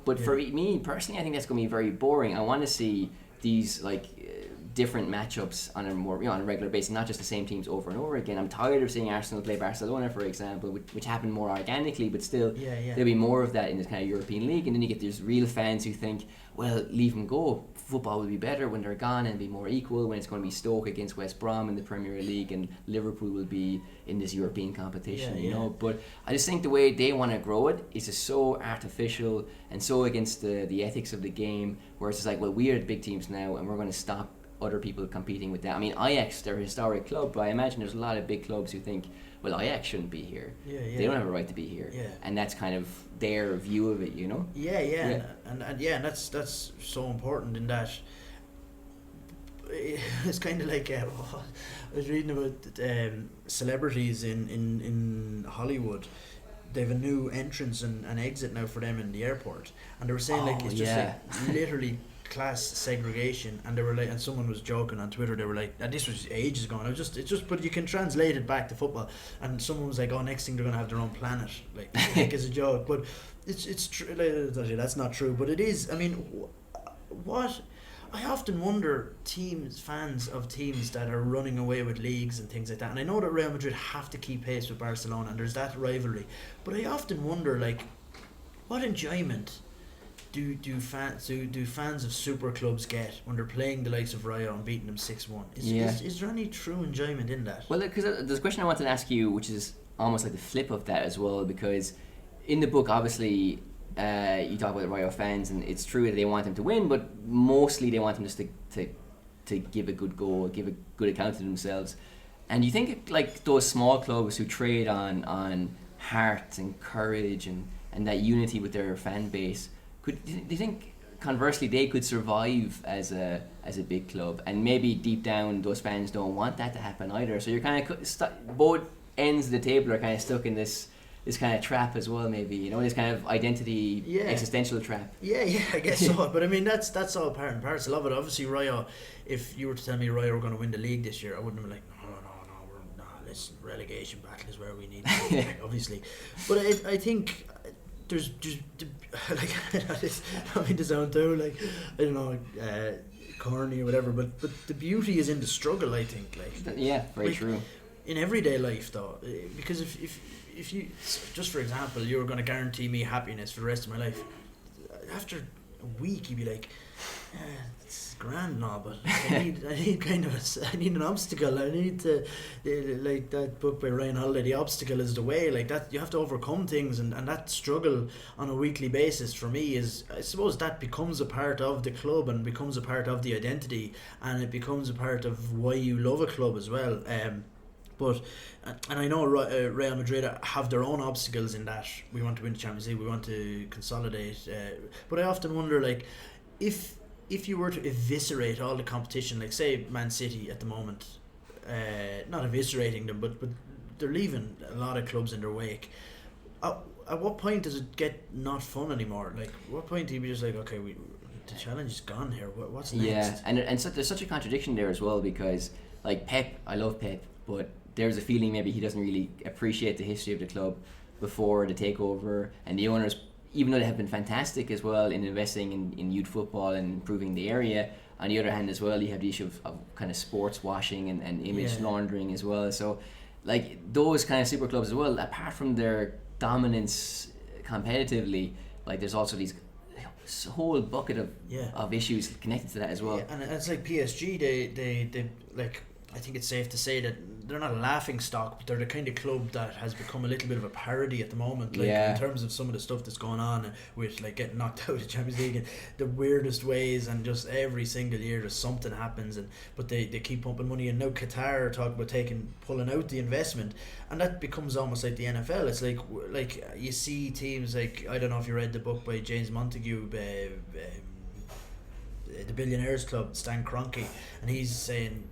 S3: But for me personally, I think that's going to be very boring. I want to see these different matchups on a more on a regular basis, not just the same teams over and over again. I'm tired of seeing Arsenal play Barcelona, for example, which happened more organically, but still there'll be more of that in this kind of European league. And then you get these real fans who think, well, leave them go. Football will be better when they're gone and be more equal, when it's going to be Stoke against West Brom in the Premier League and Liverpool will be in this European competition, you know. But I just think the way they want to grow it is just so artificial and so against the ethics of the game, where it's just like, well, we are the big teams now and we're going to stop other people competing with that. I mean, Ajax, they're a historic club, but I imagine there's a lot of big clubs who think, well, Ajax shouldn't be here. They don't have a right to be here. And that's kind of their view of it, And
S4: that's so important in that it's kind of like I was reading about celebrities in Hollywood. They have a new entrance and exit now for them in the airport, and they were saying it's just like literally class segregation, and they were like, and someone was joking on Twitter, they were like, and this was ages ago, and it's just, but you can translate it back to football, and someone was like, oh, next thing they're going to have their own planet, like, as a joke, but it's true, like, that's not true, but it is. I mean, what I often wonder, fans of teams that are running away with leagues and things like that, and I know that Real Madrid have to keep pace with Barcelona, and there's that rivalry, but I often wonder, like, what enjoyment do fans of super clubs get when they're playing the likes of Rayo and beating them 6-1? Is there any true enjoyment in that?
S3: Well, because there's a question I wanted to ask you, which is almost like the flip of that as well, because in the book, obviously, you talk about the Rayo fans, and it's true that they want them to win, but mostly they want them just to give a good goal, give a good account of themselves. And you think like those small clubs who trade on heart and courage and that unity with their fan base, do you think conversely they could survive as a big club? And maybe deep down those fans don't want that to happen either. So you're kind of both ends of the table are kind of stuck in this kind of trap as well, maybe, you know, this kind of identity, existential trap. Yeah,
S4: I guess so. But I mean, that's all part and parcel of it. Obviously, Rayo, if you were to tell me Rayo were going to win the league this year, I wouldn't have been like, no, listen, relegation battle is where we need to be, obviously. But I think there's like, I mean, to sound too, like, I don't know, corny or whatever, but the beauty is in the struggle, I think. Like,
S3: yeah, very true.
S4: In everyday life, though, because if you, just for example, you were going to guarantee me happiness for the rest of my life, after a week you'd be like, it's grand and all, but I need an obstacle. I need to, like that book by Ryan Holiday, The Obstacle is the Way, like that. You have to overcome things, and that struggle on a weekly basis for me is, I suppose, that becomes a part of the club and becomes a part of the identity, and it becomes a part of why you love a club as well. But I know Real Madrid have their own obstacles in that we want to win the Champions League, we want to consolidate. But I often wonder, like, if you were to eviscerate all the competition, like say Man City at the moment, not eviscerating them, but they're leaving a lot of clubs in their wake. At what point does it get not fun anymore? Like, what point do you be just like, okay, the challenge is gone here. What's next?
S3: Yeah, and so there's such a contradiction there as well, because like Pep, I love Pep, but there's a feeling maybe he doesn't really appreciate the history of the club before the takeover, and the owners, even though they have been fantastic as well in investing in youth football and improving the area, on the other hand as well you have the issue of kind of sports washing and image laundering as well. So like those kind of super clubs as well, apart from their dominance competitively, like there's also these whole bucket of issues connected to that as well.
S4: Yeah, and it's like PSG, they like, I think it's safe to say that they're not a laughing stock, but they're the kind of club that has become a little bit of a parody at the moment, like in terms of some of the stuff that's going on with like getting knocked out of the Champions League in the weirdest ways, and just every single year there's something happens, but they keep pumping money, and now Qatar are talking about pulling out the investment, and that becomes almost like the NFL. It's like you see teams like, I don't know if you read the book by James Montague, the Billionaires Club, Stan Kroenke, and he's saying,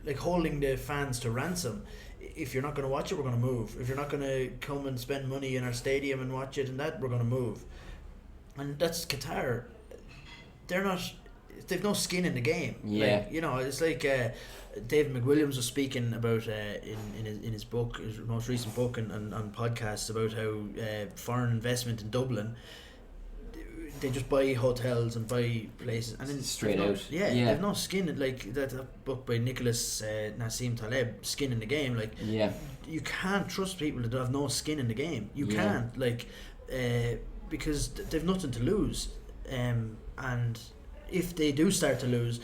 S4: like, holding the fans to ransom. If you're not going to watch it, we're going to move. If you're not going to come and spend money in our stadium and watch it and that, we're going to move. And that's Qatar. They've no skin in the game.
S3: Yeah.
S4: Like, you know, it's like David McWilliams was speaking about in his book, his most recent book, and on podcasts, about how foreign investment in Dublin, they just buy hotels and buy places, and then
S3: straight out.
S4: They have no skin. Like that book by Nicholas Nassim Taleb, Skin in the Game. Like, you can't trust people that have no skin in the game. You can't, like, because they've nothing to lose, and if they do start to lose,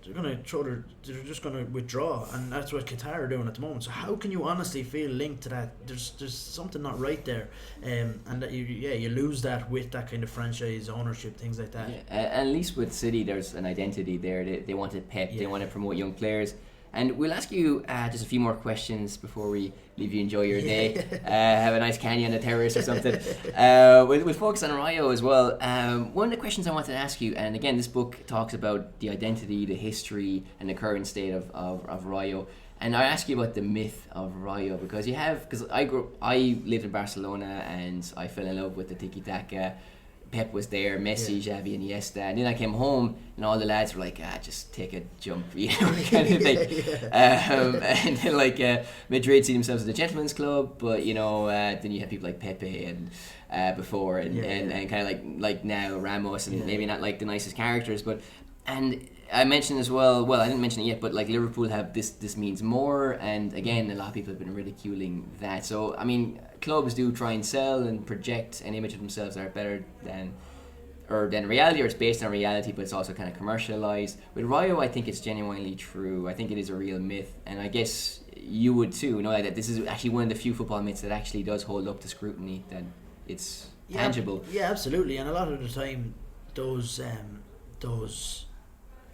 S4: they're just gonna withdraw, and that's what Qatar are doing at the moment. So how can you honestly feel linked to that? There's something not right there, and that you lose that with that kind of franchise ownership, things like that.
S3: At least with City, there's an identity there. They want to pep, they want to promote young players. And we'll ask you just a few more questions before we leave you enjoy your day. Have a nice candy on the terrace or something. We'll focus on Rayo as well. One of the questions I wanted to ask you, and again, this book talks about the identity, the history, and the current state of Rayo. And I ask you about the myth of Rayo, because I lived in Barcelona and I fell in love with the tiki-taka. Pep was there, Messi, Xavi, and Iniesta, and then I came home and all the lads were like, just take a jump, kind of thing. And then Madrid see themselves as a gentleman's club, but then you have people like Pepe and before and kind of like now Ramos and maybe not like the nicest characters, but and I mentioned as well, I didn't mention it yet, but like Liverpool have this means more, and again a lot of people have been ridiculing that. So I mean, clubs do try and sell and project an image of themselves that are better than reality, or it's based on reality, but it's also kind of commercialized. With Rayo, I think it's genuinely true. I think it is a real myth, and I guess you would too know that this is actually one of the few football myths that actually does hold up to scrutiny, that it's tangible.
S4: Yeah, absolutely. And a lot of the time those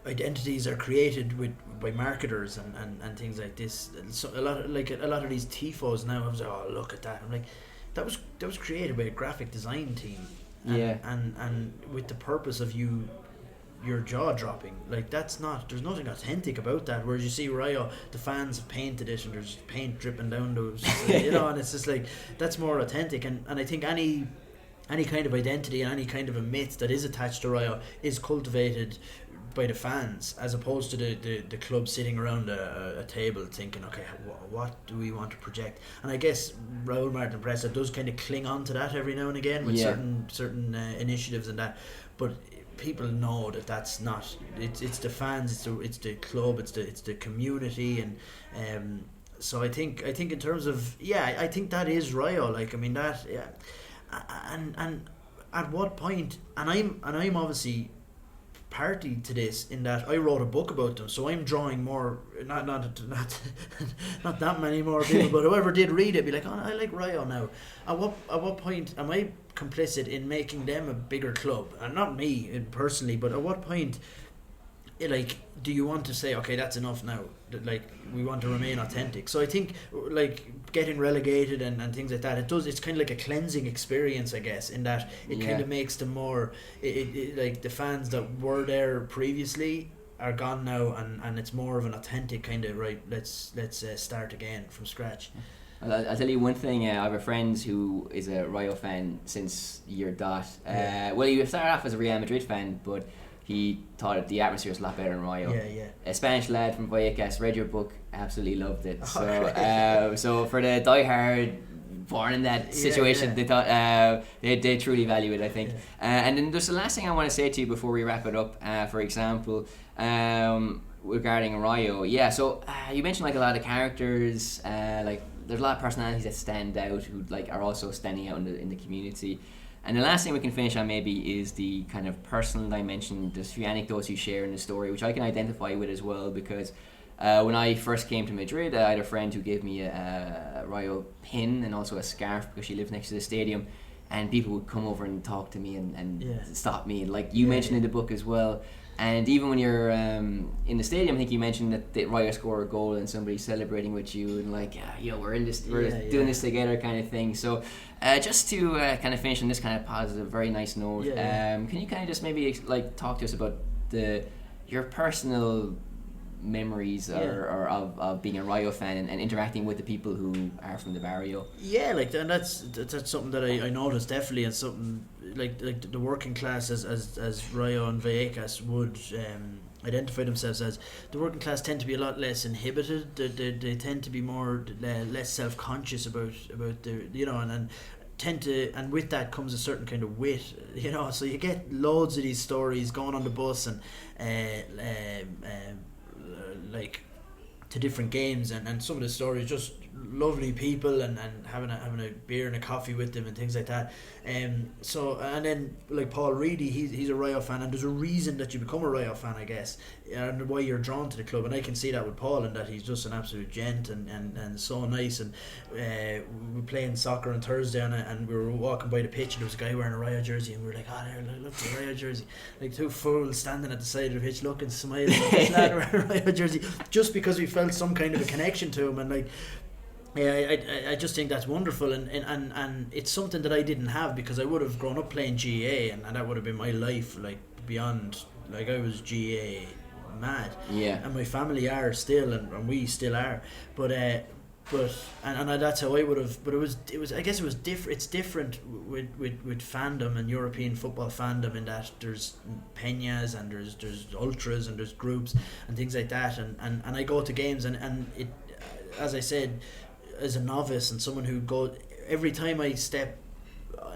S4: identities are created by marketers and things like this. So a lot of these tifos now have said, oh, look at that. I'm like, that was created by a graphic design team. And with the purpose of your jaw dropping. Like, there's nothing authentic about that. Whereas you see Rayo, the fans have painted it and there's paint dripping down those, and it's just like, that's more authentic. And I think any kind of identity and any kind of a myth that is attached to Rayo is cultivated by the fans, as opposed to the club sitting around a table thinking, okay, what do we want to project? And I guess Raúl Martin Presa does kind of cling on to that every now and again with certain initiatives and that, but people know that's not, it's the fans, it's the club, it's the community, and so I think in terms of I think that is Rayo. Like, I mean, that and at what point, and I'm obviously party to this in that I wrote a book about them, so I'm drawing more, not that many more people, but whoever did read it be like, oh, I like Rayo now. At what point am I complicit in making them a bigger club? And not me personally, but at what point, like, do you want to say, okay, that's enough now, like, we want to remain authentic? So I think, like, getting relegated and things like that, it's kind of like a cleansing experience, I guess, in that it kind of makes them more, it like, the fans that were there previously are gone now, and it's more of an authentic kind of, right, let's start again from scratch.
S3: I'll tell you one thing. I have a friend who is a Rayo fan since year dot. Well, he started off as a Real Madrid fan, but he thought the atmosphere was a lot better in Rayo. A Spanish lad from Vallecas, read your book, absolutely loved it. So for the diehard, born in that situation, they thought they truly value it, I think. And then there's the last thing I want to say to you before we wrap it up. For example, regarding Rayo, so you mentioned like a lot of characters, like there's a lot of personalities that stand out who like are also standing out in the community. And the last thing we can finish on maybe is the kind of personal dimension. There's a few anecdotes you share in the story which I can identify with as well, because when I first came to Madrid, I had a friend who gave me a Rayo pin and also a scarf because she lived next to the stadium, and people would come over and talk to me and stop me, like you mentioned in the book as well. And even when you're in the stadium, I think you mentioned that Rayo scored a goal and somebody's celebrating with you and like, we're in this, we're doing this together kind of thing. So just to kind of finish on this kind of positive, very nice note, can you kind of just maybe like talk to us about your personal memories or of being a Rayo fan and interacting with the people who are from the barrio?
S4: Like, and that's something that I noticed definitely, and something like the working class as Rayo and Vallecas would identify themselves as. The working class tend to be a lot less inhibited. They tend to be more less self-conscious about the and tend to, and with that comes a certain kind of wit, so you get loads of these stories going on the bus and like to different games, and some of the stories just lovely people and having a beer and a coffee with them and things like that. So, and then like Paul Reedy, he's a Rayo fan, and there's a reason that you become a Rayo fan, I guess, and why you're drawn to the club. And I can see that with Paul, and that he's just an absolute gent and so nice. And we were playing soccer on Thursday, and we were walking by the pitch, and there was a guy wearing a Rayo jersey, and we were like, there, look at the Rayo jersey, like two fools standing at the side of the pitch looking, smiling at this lad wearing a Rayo jersey, just because we felt some kind of a connection to him. And like, I just think that's wonderful, and it's something that I didn't have, because I would have grown up playing GA, and that would have been my life, like beyond, like I was GA mad, and my family are still, and we still are, but that's how I would have. But it was I guess it was different. It's different with fandom and European football fandom in that there's peñas and there's ultras and there's groups and things like that. And I go to games and it, as I said, as a novice and someone who every time I step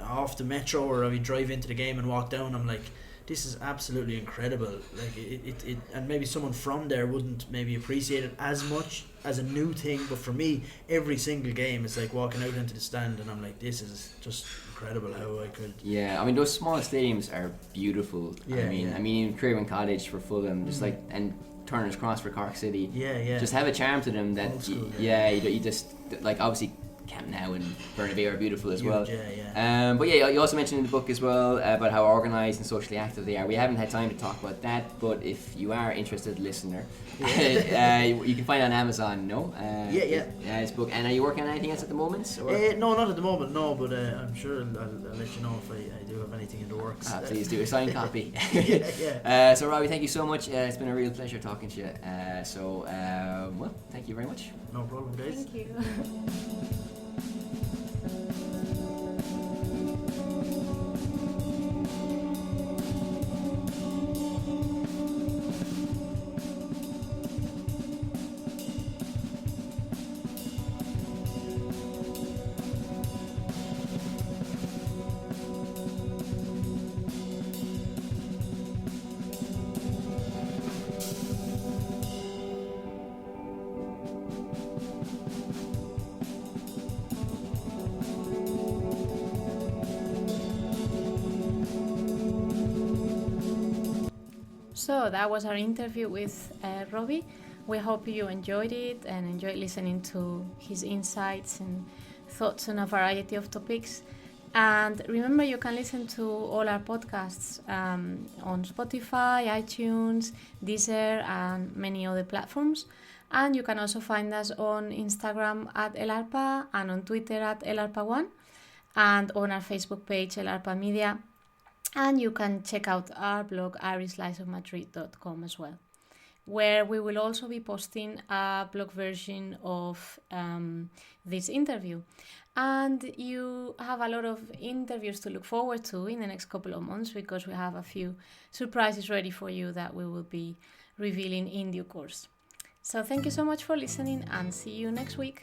S4: off the metro or I drive into the game and walk down, I'm like, this is absolutely incredible. Like it and maybe someone from there wouldn't maybe appreciate it as much as a new thing, but for me, every single game is like walking out into the stand and I'm like, this is just incredible how I could.
S3: Yeah, I mean those small stadiums are beautiful.
S4: Yeah,
S3: I mean Craven Cottage for Fulham, just like, and Turner's Cross for Cork City.
S4: Yeah.
S3: Just have a charm to them that
S4: school,
S3: you just like, obviously Camp Nou and Bernabeu are beautiful as well.
S4: Yeah.
S3: But yeah, you also mentioned in the book as well about how organised and socially active they are. We haven't had time to talk about that, but if you are interested, listener, you can find it on Amazon. No. His book. And are you working on anything else at the moment?
S4: No, not at the moment. No, but I'm sure I'll let you know if I do have anything in the works.
S3: Please do a signed copy. So Robbie, thank you so much. It's been a real pleasure talking to you. Well, thank you very much.
S4: No problem, guys.
S2: Thank you. So that was our interview with Robbie. We hope you enjoyed it and enjoyed listening to his insights and thoughts on a variety of topics. And remember, you can listen to all our podcasts on Spotify, iTunes, Deezer, and many other platforms. And you can also find us on Instagram at ELARPA and on Twitter at ELARPA1 and on our Facebook page, ELARPA Media. And you can check out our blog, irishsliceofmadrid.com as well, where we will also be posting a blog version of this interview. And you have a lot of interviews to look forward to in the next couple of months, because we have a few surprises ready for you that we will be revealing in due course. So thank you so much for listening, and see you next week.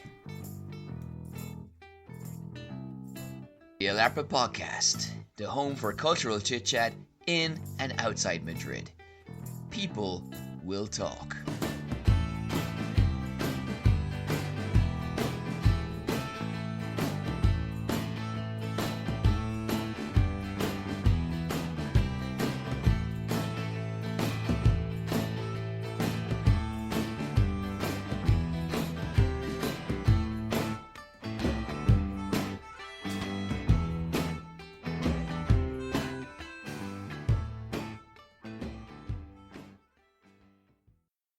S1: The Ep26 Podcast, the home for cultural chit-chat in and outside Madrid. People will talk.